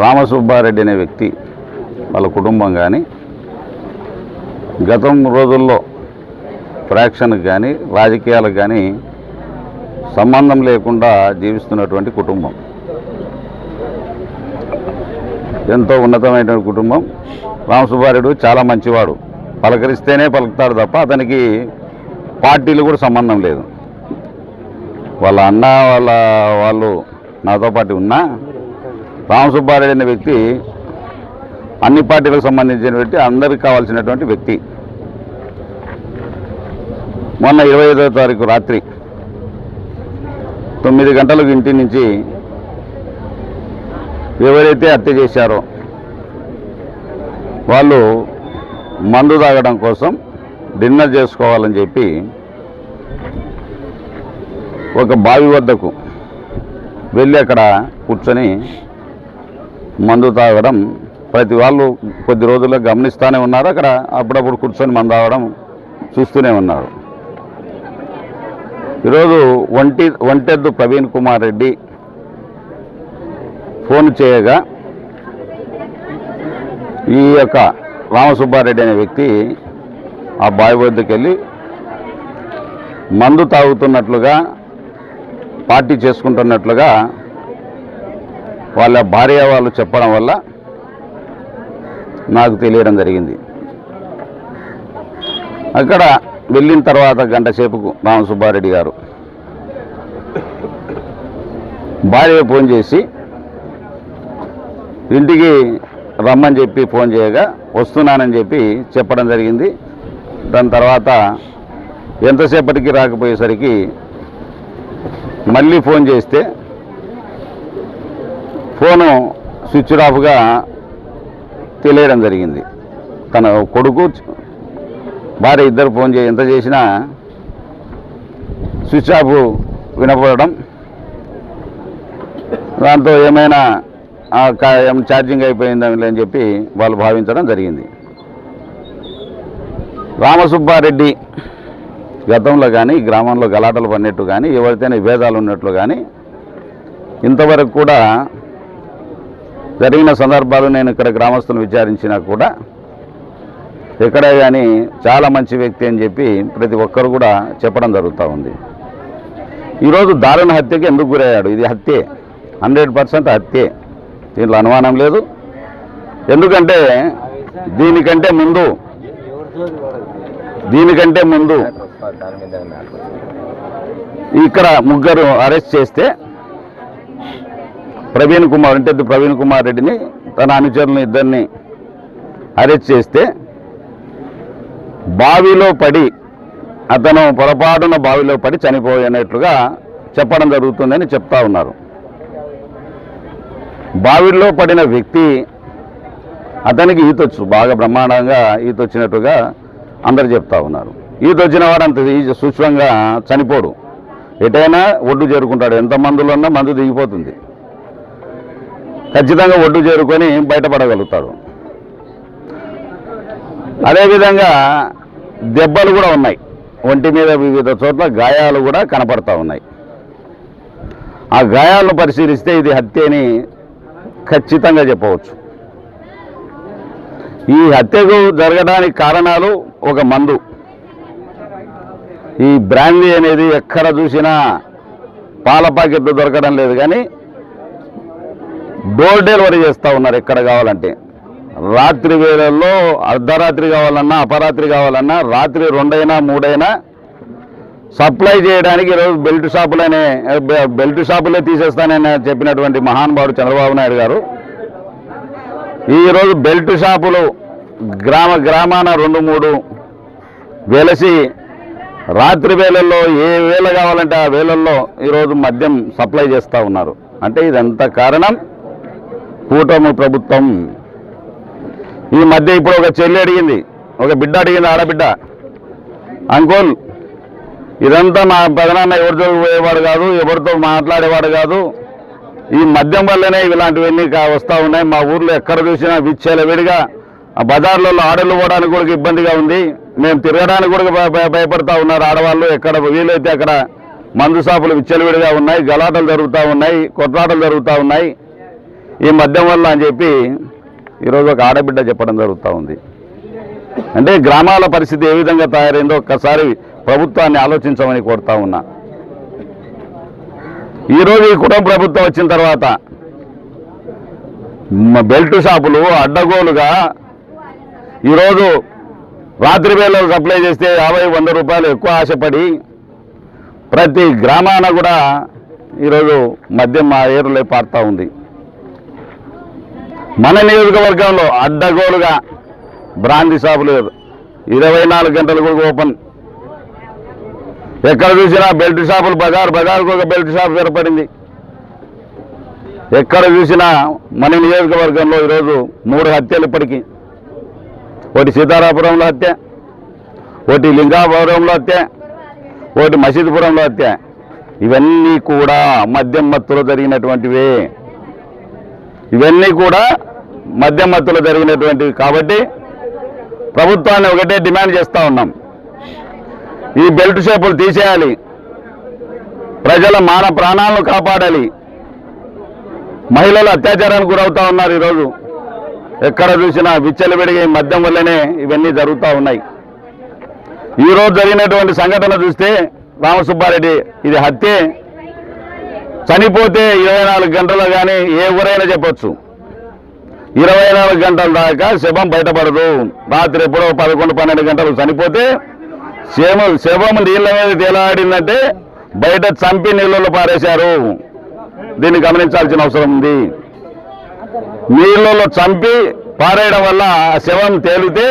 రామసుబ్బారెడ్డి అనే వ్యక్తి వాళ్ళ కుటుంబం కానీ గతం రోజుల్లో ఫ్రాక్షన్కి కానీ రాజకీయాలకు కానీ సంబంధం లేకుండా జీవిస్తున్నటువంటి కుటుంబం. ఎంతో ఉన్నతమైనటువంటి కుటుంబం. రామసుబ్బారెడ్డి చాలా మంచివాడు, పలకరిస్తేనే పలుకుతాడు తప్ప అతనికి పార్టీలు కూడా సంబంధం లేదు. వాళ్ళ అన్న వాళ్ళు నాతో పాటు ఉన్నా రామసుబ్బారెడ్డి అనే వ్యక్తి అన్ని పార్టీలకు సంబంధించిన వ్యక్తి, అందరికి కావాల్సినటువంటి వ్యక్తి. మొన్న 25వ తారీఖు రాత్రి 9 గంటలకు ఇంటి నుంచి ఎవరైతే హత్య చేశారో వాళ్ళు మందు తాగడం కోసం డిన్నర్ చేసుకోవాలని చెప్పి ఒక బావి వద్దకు వెళ్ళి అక్కడ కూర్చొని మందు తాగడం ప్రతి వాళ్ళు కొద్ది రోజుల్లో గమనిస్తూనే ఉన్నారు. అక్కడ అప్పుడప్పుడు కూర్చొని మందు తాగడం చూస్తూనే ఉన్నారు. ఈరోజు ఒంటెద్దు ప్రవీణ్ కుమార్ రెడ్డి ఫోన్ చేయగా ఈ యొక్క రామసుబ్బారెడ్డి అనే వ్యక్తి ఆ బావి వద్దకు వెళ్ళి మందు తాగుతున్నట్లుగా పార్టీ చేసుకుంటున్నట్లుగా వాళ్ళ భార్య వాళ్ళు చెప్పడం వల్ల నాకు తెలియడం జరిగింది. అక్కడ వెళ్ళిన తర్వాత గంట సేపుకు రామసుబ్బారెడ్డి గారు భార్య ఫోన్ చేసి ఇంటికి రమ్మని చెప్పి ఫోన్ చేయగా వస్తున్నానని చెప్పి చెప్పడం జరిగింది. దాని తర్వాత ఎంతసేపటికి రాకపోయేసరికి మళ్ళీ ఫోన్ చేస్తే ఫోను స్విచ్ ఆఫ్గా తెలియడం జరిగింది. తన కొడుకు భార్య ఇద్దరు ఫోన్ ఎంత చేసినా స్విచ్ ఆఫ్ వినపడడం, దాంతో ఏమైనా ఛార్జింగ్ అయిపోయిందని అని చెప్పి వాళ్ళు భావించడం జరిగింది. రామసుబ్బారెడ్డి గతంలో కానీ గ్రామంలో గలాటలు పడినట్టు కానీ ఎవరితోనే విభేదాలు ఉన్నట్లు కానీ ఇంతవరకు కూడా జరిగిన సందర్భాలు నేను ఇక్కడ గ్రామస్తులను విచారించినా కూడా ఎక్కడే కానీ చాలా మంచి వ్యక్తి అని చెప్పి ప్రతి ఒక్కరు కూడా చెప్పడం జరుగుతూ ఉంది. ఈరోజు దారుణ హత్యకి ఎందుకు గురయ్యాడు? ఇది హత్యే, 100% హత్యే, దీంట్లో అనుమానం లేదు. ఎందుకంటే దీనికంటే ముందు ఇక్కడ ముగ్గురు అరెస్ట్ చేస్తే ప్రవీణ్ కుమార్ రెడ్డిని తన అనుచరులను ఇద్దరిని అరెస్ట్ చేస్తే బావిలో పడి అతను పొరపాటున బావిలో పడి చనిపోయినట్లుగా చెప్పడం జరుగుతుందని చెప్తా ఉన్నారు. బావిలో పడిన వ్యక్తి అతనికి ఈతొచ్చు, బాగా బ్రహ్మాండంగా ఈతొచ్చినట్టుగా అందరు చెప్తా ఉన్నారు. ఈతొచ్చిన వాడు అంత సూక్ష్మంగా చనిపోడు, ఎటైనా ఒడ్డు చేరుకుంటాడు. ఎంత మందులో ఉన్నా మందు దిగిపోతుంది, ఖచ్చితంగా ఒడ్డు చేరుకొని బయటపడగలుగుతాడు. అదేవిధంగా దెబ్బలు కూడా ఉన్నాయి, ఒంటి మీద వివిధ చోట్ల గాయాలు కూడా కనపడతా ఉన్నాయి. ఆ గాయాలను పరిశీలిస్తే ఇది హత్య అని ఖచ్చితంగా చెప్పవచ్చు. ఈ హత్యకు జరగడానికి కారణాలు ఒక మందు, ఈ బ్రాండీ అనేది ఎక్కడ చూసినా పాల ప్యాకెట్లు దొరకడం లేదు, కానీ డోర్ డెలివరీ చేస్తూ ఉన్నారు ఎక్కడ కావాలంటే. రాత్రి వేళల్లో అర్ధరాత్రి కావాలన్నా అపరాత్రి కావాలన్నా రాత్రి 2 అయినా 3 అయినా సప్లై చేయడానికి ఈరోజు బెల్ట్ షాపులే తీసేస్తానని చెప్పినటువంటి మహానుభావుడు చంద్రబాబు నాయుడు గారు ఈరోజు బెల్ట్ షాపులు గ్రామాన 2-3 వెలసి రాత్రి వేళల్లో ఏ వేళ కావాలంటే ఆ వేళల్లో ఈరోజు మద్యం సప్లై చేస్తూ ఉన్నారు. అంటే ఇదంతా కారణం కూటమి ప్రభుత్వం. ఈ మధ్య ఇప్పుడు ఒక చెల్లి అడిగింది, ఒక బిడ్డ అడిగింది, ఆడబిడ్డ, అంకుల్ ఇదంతా మా పెదనాన్న ఎవరితో పోయేవాడు కాదు, ఎవరితో మాట్లాడేవాడు కాదు, ఈ మద్యం వల్లనే ఇలాంటివన్నీ వస్తూ ఉన్నాయి. మా ఊర్లో ఎక్కడ చూసినా విడిగా ఆ బజార్లలో ఆడలు పోవడానికి కూడా ఇబ్బందిగా ఉంది, మేము తిరగడానికి కూడా భయపడతా ఉన్నారు ఆడవాళ్ళు. ఎక్కడ వీలైతే అక్కడ మందు షాపులు విచ్చలవిడిగా ఉన్నాయి, గలాటలు జరుగుతూ ఉన్నాయి, కొట్లాటలు జరుగుతూ ఉన్నాయి. ఈ మద్యం వల్ల అని చెప్పి ఈరోజు ఒక ఆడబిడ్డ చెప్పడం జరుగుతూ ఉంది. అంటే గ్రామాల పరిస్థితి ఏ విధంగా తయారైందో ఒక్కసారి ప్రభుత్వాన్ని ఆలోచించమని కోరుతా ఉన్నా. ఈరోజు ఈ కుటుంబ ప్రభుత్వం వచ్చిన తర్వాత బెల్ట్ షాపులు అడ్డగోలుగా ఈరోజు రాత్రి వేళలు సప్లై చేస్తే 50-100 రూపాయలు ఎక్కువ ఆశపడి ప్రతి గ్రామాన కూడా ఈరోజు మద్యం మా ఏరులే పారుతూ ఉంది. మన నియోజకవర్గంలో అడ్డగోలుగా బ్రాందీ షాపులు 24 గంటలు కూడా ఓపెన్. ఎక్కడ చూసినా బెల్ట్ షాపులు బజార్కు ఒక బెల్ట్ షాప్ ఏర్పడింది. ఎక్కడ చూసినా మన నియోజకవర్గంలో ఈరోజు 3 హత్యలు ఇప్పటికీ. ఒకటి సీతారాపురంలో హత్య, ఒకటి లింగాపురంలో హత్య, ఒకటి మసీదుపురంలో హత్య. ఇవన్నీ కూడా మద్యం మత్తులో జరిగినటువంటివే. ఇవన్నీ కూడా మద్యం మత్తులో జరిగినటువంటివి. కాబట్టి ప్రభుత్వాన్ని ఒకటే డిమాండ్ చేస్తూ ఉన్నాం, ఈ బెల్ట్ షాపులు తీసేయాలి, ప్రజల మాన ప్రాణాలను కాపాడాలి. మహిళలు అత్యాచారానికి గురవుతూ ఉన్నారు. ఈరోజు ఎక్కడ చూసినా విచ్చలవిడిగా ఈ మద్యం వల్లనే ఇవన్నీ జరుగుతూ ఉన్నాయి. ఈరోజు జరిగినటువంటి సంఘటన చూస్తే రామసుబ్బారెడ్డి ఇది హత్యే. చనిపోతే 24 గంటలు కానీ ఏ ఊరైనా చెప్పొచ్చు, 24 గంటల దాకా శవం బయటపడదు. రాత్రి ఎప్పుడో 11-12 గంటలు చనిపోతే శవం నీళ్ళ మీద తేలాడిందంటే బయట చంపి నీళ్ళలో పారేశారు. దీన్ని గమనించాల్సిన అవసరం ఉంది. నీళ్ళలో చంపి పారేయడం వల్ల ఆ శవం తేలితే